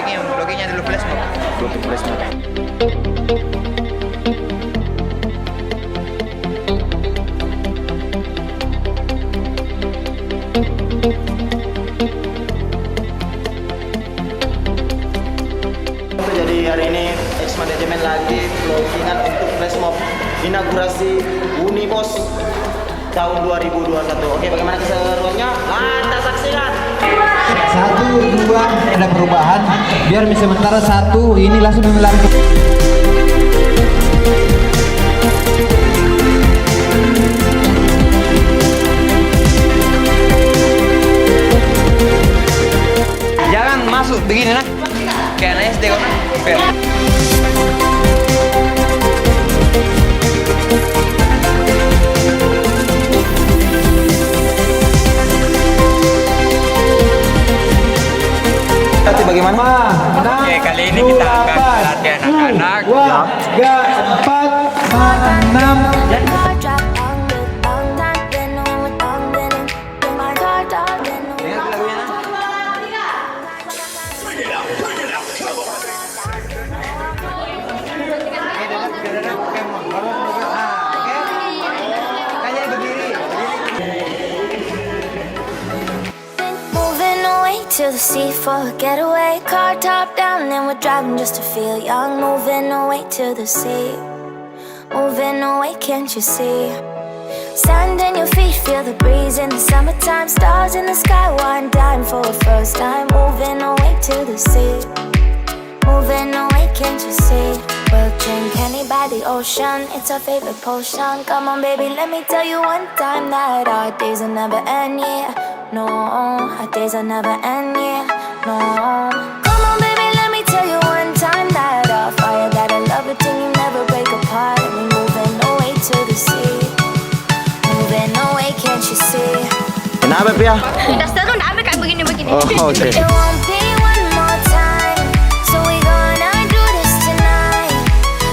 Bikin loginnya dulu flash mob. Login flash mob. Jadi hari ini ex manajemen lagi logingan untuk flash mob inaugurasi UNIBOS tahun 2021. Oke, bagaimana keseruannya? Mantap, saksikan. 1, 2 ada perubahan. Biar sementara 1 ini langsung memelar. Jangan masuk begini nah. Kayak anak SD kok. Nanti bagaimana? Oke, kali ini kita akan latihan anak-anak. 2, 3, 4, 5, 6. To the sea for a getaway, car top down and we're driving just to feel young. Moving away to the sea, moving away, can't you see? Sand in your feet, feel the breeze in the summertime. Stars in the sky, one dime for a first time. Moving away to the sea, moving away, can't you see? We'll drink honey by the ocean, it's our favorite potion. Come on baby, let me tell you one time that our days will never end, yeah. No, our days will never end, yeah. No. Come on baby, let me tell you one time that our fire got a love it till you never break apart. And we moving away to the sea, moving away, can't you see? Kenapa, Pia? Dasar tuh nggak kayak begini-begini. Oh, oke. It won't be one more time, so we gonna do this tonight.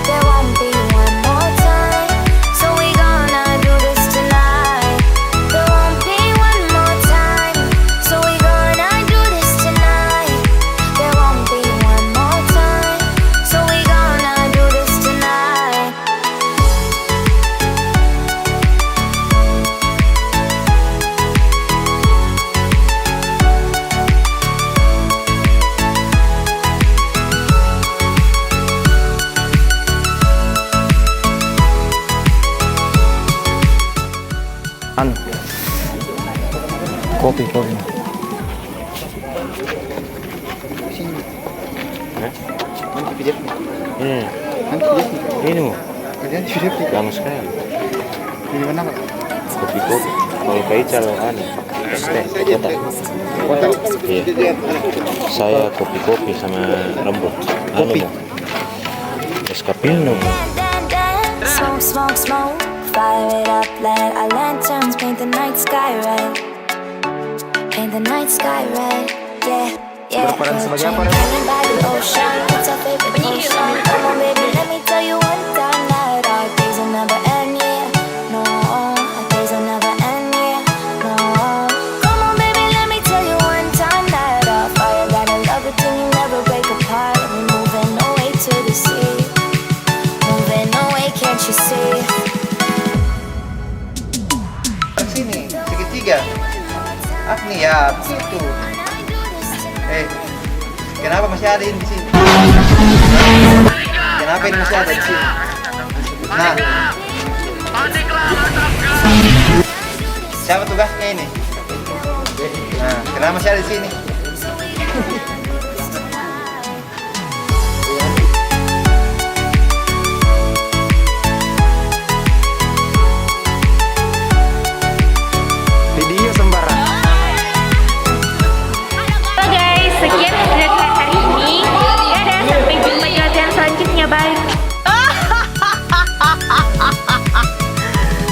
There won't be one more time, so we gonna do this tonight. There won't be one more time, so we gonna do this tonight. There won't be one more time, so we gonna do this tonight. Kopi. Ini mau. Lama sekali. Di mana Pak? Kopi. Kalau ke Ichalblao es teh kota. Iya. Saya kopi sama rembut. Kopi. Es cappuccino. Smoke, smoke, smoke, fire it up, let our lanterns paint the night sky red. Paint the night sky red, yeah, yeah. Berperan sebagai apa, Ren? Honey by the ocean, it's our favorite potion. Come on baby, let me tell you one time that our days will never end, yeah. No, our days will never end, yeah. No. Come on baby, let me tell you one time that our fire got a love it till you never break apart. And we moving away to the sea, moving away, can't you see? Sini, segitiga. Nih ya, situ. Kenapa masih ada di sini? Kenapa ini masih ada di sini? Nah, siapa tugasnya ini? Nah, kenapa masih ada di sini? Video sembarang. Sekian latihan hari ini. Dadah, sampai jumpa di latihan selanjutnya. Bye.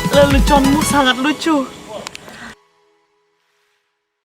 Leluconmu sangat lucu.